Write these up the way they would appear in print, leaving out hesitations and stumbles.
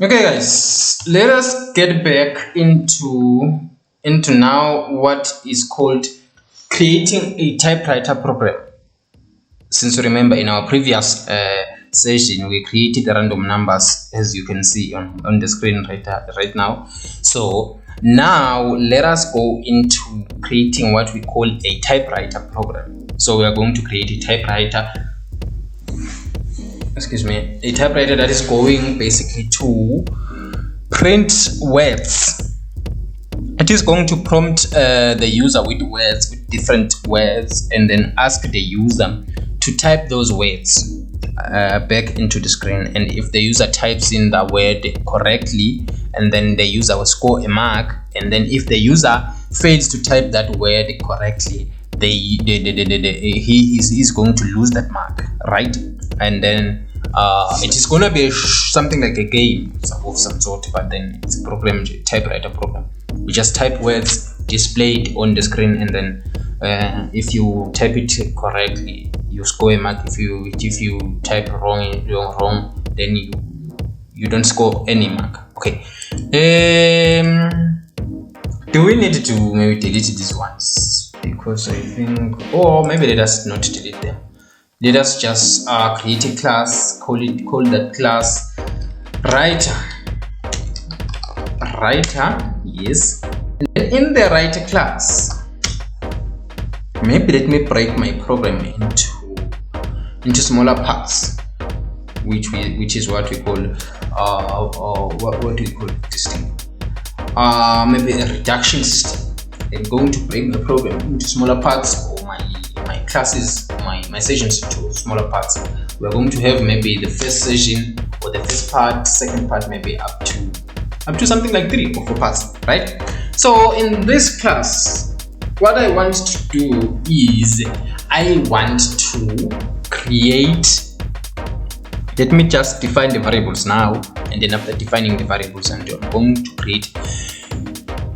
Okay guys, let us get back into now what is called creating a typewriter program. Since you remember in our previous session we created random numbers, as you can see on the screen right now. So now let us go into creating what we call a typewriter program. So we are going to create a typewriter, a typewriter that is going basically to print words. It is going to prompt the user with words, with different words, and then ask the user to type those words back into the screen. And if the user types in the word correctly, and then the user will score a mark. And then if the user fails to type that word correctly, he is going to lose that mark, right? And then it is gonna be something like a game of some sort, but then it's a program, typewriter program. We just type words displayed on the screen, and then if you type it correctly, you score a mark. If you type wrong, then you don't score any mark. Okay. Do we need to maybe delete these ones? Because I think, or maybe let us not delete them. Let us just create a class, call that class writer, yes. And then in the writer class, maybe let me break my program into smaller parts, which is what we call what do we call this thing? Maybe a reduction system. I'm going to break my program into smaller parts, or my classes, my sessions into smaller parts. We are going to have maybe the first session or the first part, second part, maybe up to something like 3 or 4 parts, right? So in this class, what I want to do is I want to create. Let me just define the variables now, and then after defining the variables, I'm going to create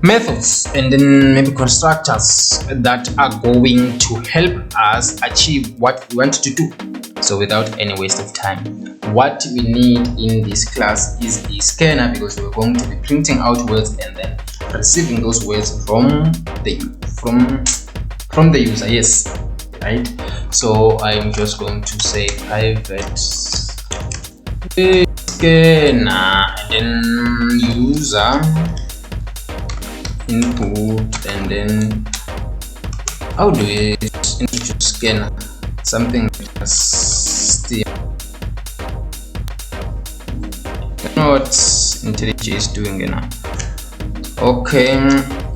methods and then maybe constructors that are going to help us achieve what we want to do. So without any waste of time, what we need in this class is a scanner, because we're going to be printing out words and then receiving those words from the user. Yes, right? So I'm just going to say private scanner, and then user input, and then how do we introduce scanner? Something like still. I don't know what IntelliJ is doing now. Okay,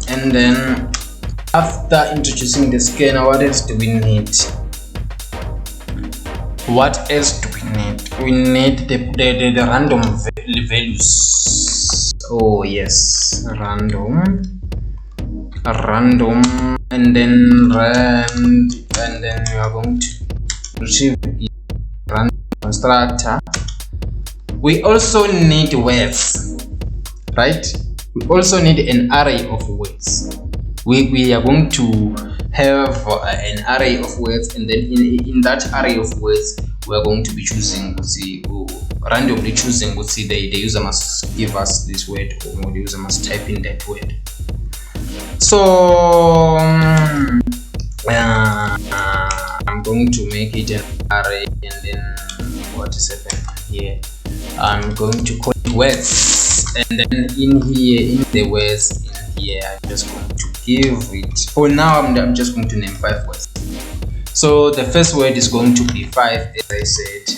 and then after introducing the scanner, what else do we need? What else do we need? We need the random values. Oh yes, random, and then we are going to retrieve a random constructor. We also need words, right? We also need an array of words. We are going to have an array of words, and then in that array of words, we are going to be choosing, randomly choosing, the user must give us this word, or the user must type in that word. So I'm going to make it an array, and then what is happening here? I'm going to call it words, and then in the words in here, I'm just going to give it. For now, I'm just going to name 5 words. So the first word is going to be 5, as I said.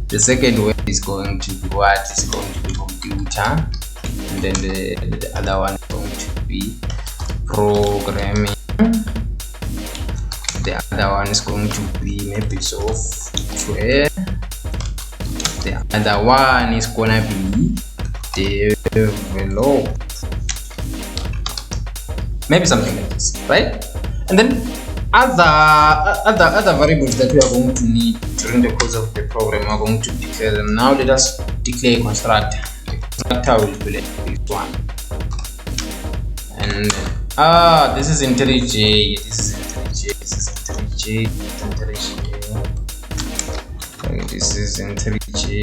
The second word is going to be what? It's going to be computer, and then the other one is going to be programming. The other one is going to be maybe software. The other one is gonna be develop. Maybe something like this, right? And then other variables that we are going to need during the course of the program, we are going to declare them. Now let us declare a constructor. The constructor will be like this one, and and this is IntelliJ, this is IntelliJ, this is IntelliJ, this is IntelliJ.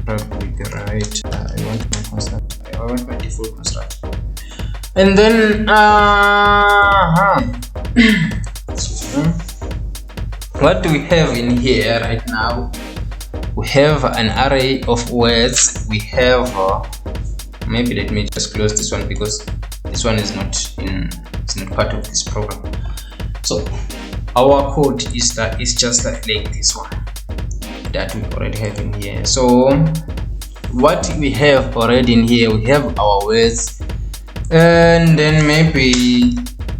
Probably right. I want my constant. I want my default construct. And then what do we have in here right now? We have an array of words. We have maybe let me just close this one because this one is not part of this program. So our code is just like this one that we already have in here. So what we have already in here, we have our words, and then maybe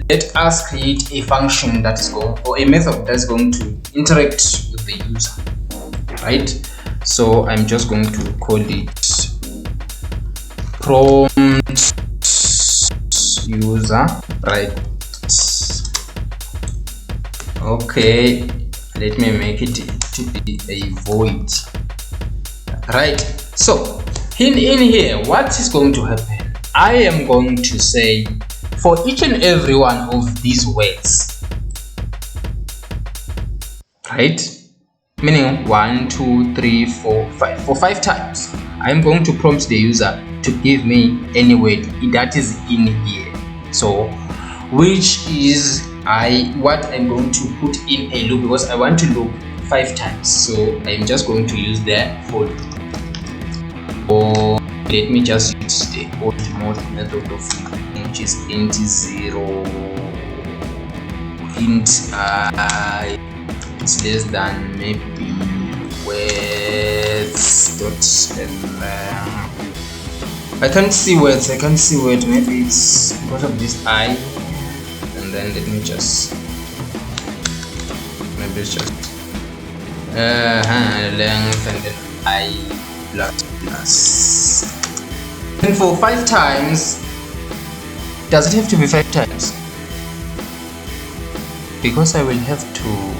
let us create a function that is going, or a method that's going to interact with the user, right? So I'm just going to call it prompt user, right? Okay, let me make it to be a void, right? So in here, what is going to happen? I am going to say for each and every one of these words, right? Meaning 1, 2, 3, 4, 5. For 5 times, I'm going to prompt the user to give me any word that is in here. So which is what I'm going to put in a loop, because I want to loop 5 times. So I'm just going to use that for loop. Or let me just use the old mode method of looping, which is int 0, int I is less than maybe words dot I can't see words, maybe it's because of this I. And then let me just maybe it's just length and then I plus. And for 5 times, does it have to be 5 times? Because I will have to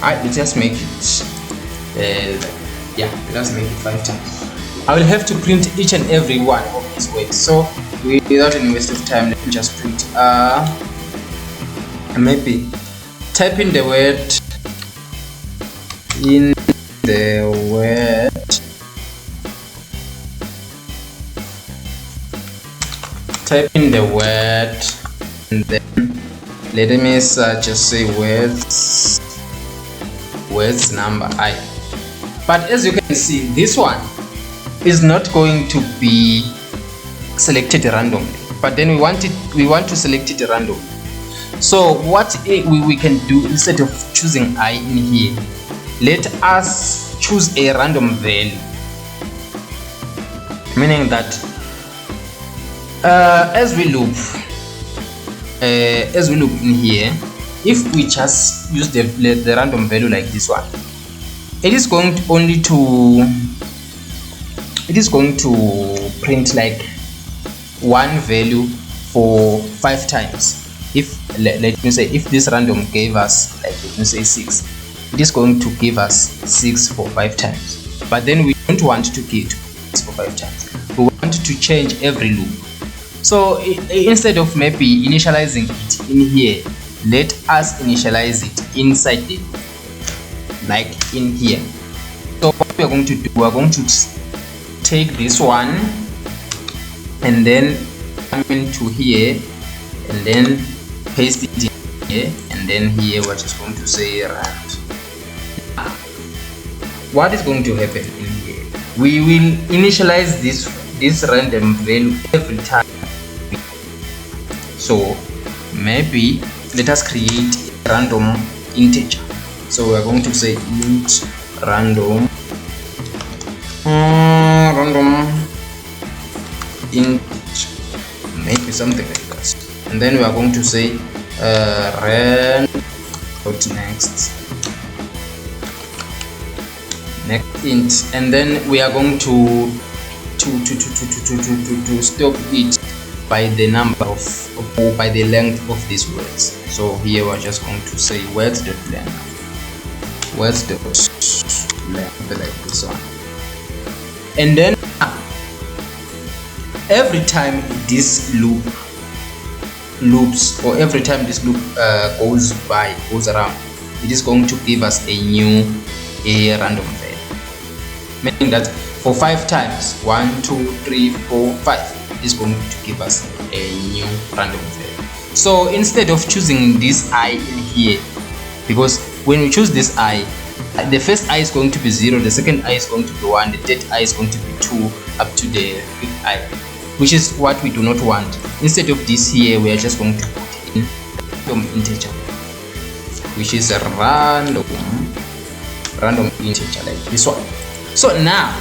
let's just make it yeah, let's make it 5 times. I will have to print each and every one of these words. So without any waste of time, let me just print maybe type in the word type in the word, and then let me just say words number I. But as you can see, this one is not going to be selected randomly, but then we want to select it randomly. So what we can do, instead of choosing I in here, let us choose a random value, meaning that as we loop in here, if we just use the random value like this one, it is going to print like one value for 5 times. If let me say, if this random gave us, like, let me say 6, it is going to give us 6 for 5 times. But then we don't want to give 6 for 5 times. We want to change every loop. So instead of maybe initializing it in here, let us initialize it inside the loop, like in here. So what we are going to do, we are going to take this one and then come into here and then paste it in here, and then here we're just going to say rand. What is going to happen in here? We will initialize this random value every time. So maybe let us create a random integer. So we're going to say int random int, maybe something like that. And then we are going to say rand next int, and then we are going to stop it by the number of, or by the length of these words. So here we're just going to say words.length, length like this one. And then every time this loop loops, or every time this loop goes around, it is going to give us a new random value, meaning that for 5 times, 1 2 3 4 5, it is going to give us a new random value. So instead of choosing this I in here, because when we choose this I, the first I is going to be 0, the second I is going to be 1, the third I is going to be 2, up to the fifth I, which is what we do not want. Instead of this here, we are just going to put in random integer, which is a random integer like this one. So now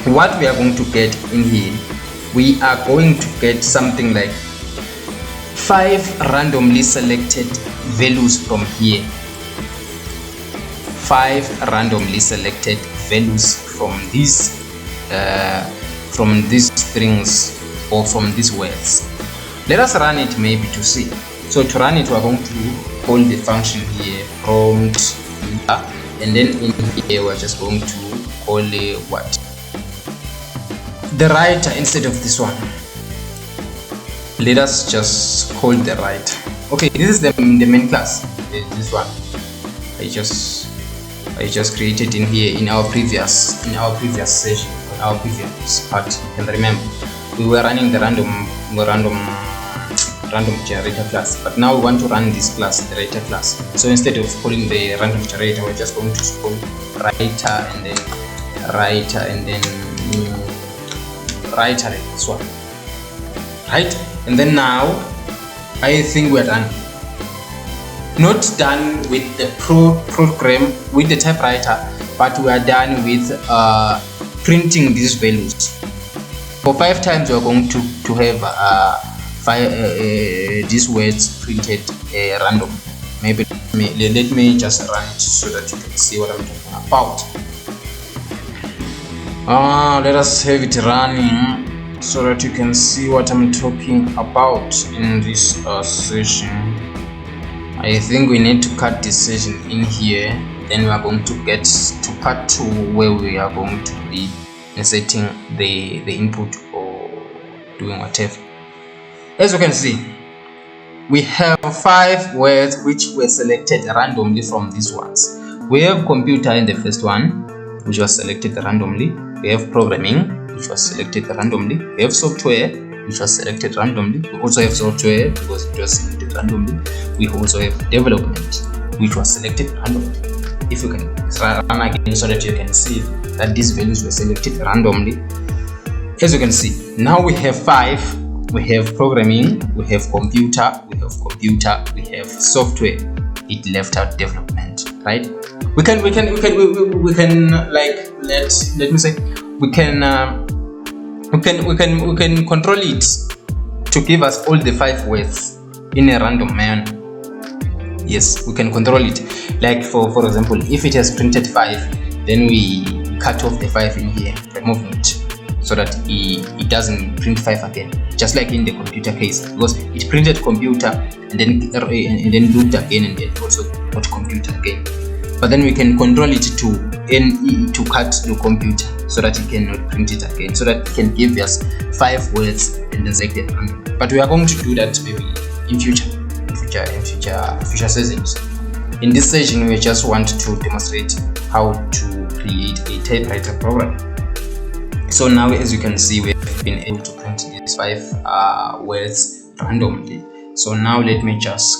what we are going to get in here, we are going to get something like 5 randomly selected values from here, 5 randomly selected values from these strings or from these words. Let us run it maybe to see. So to run it, we are going to call the function here prompt, and then in here we're just going to call what, the writer instead of this one. Let us just call the writer. Okay, this is the main class. This one I just created in here in our previous session, in our previous part. You can remember we were running the random generator class, but now we want to run this class, the writer class. So instead of calling the random generator, we're just going to call writer and then writer like this one, right? And then now I think we're done. Not done with the program with the typewriter, but we are done with printing these values. For 5 times we are going to have these words printed random. Maybe let me just run it so that you can see what I'm talking about. Let us have it running so that you can see what I'm talking about in this session. I think we need to cut this session in here, then we are going to get to part 2 where we are going to be inserting the input or doing whatever. As you can see, we have 5 words which were selected randomly from these ones. We have computer in the first one, which was selected randomly. We have programming, which was selected randomly. We have software, which was selected randomly. We also have software because it was selected randomly. We also have development, which was selected randomly. If you can run again so that you can see that these values were selected randomly. As you can see, now we have 5. We have programming, we have computer, we have software. It left out development, right? We can like, let me say, we can control it to give us all the 5 words in a random manner. Yes, we can control it. Like for example, if it has printed 5, then we cut off the 5 in here, remove it, so that it doesn't print 5 again. Just like in the computer case, because it printed computer and then looped again and then also got computer again. But then we can control it to cut the computer so that it cannot print it again, so that it can give us 5 words and then select it random. But we are going to do that maybe in future sessions. In this session, we just want to demonstrate how to create a typewriter program. So now, as you can see, we have been able to print these 5 words randomly. So now let me just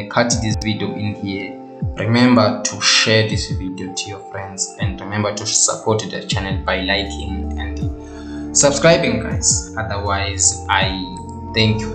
cut this video in here. Remember to share this video to your friends, and remember to support the channel by liking and subscribing, guys. Otherwise, I thank you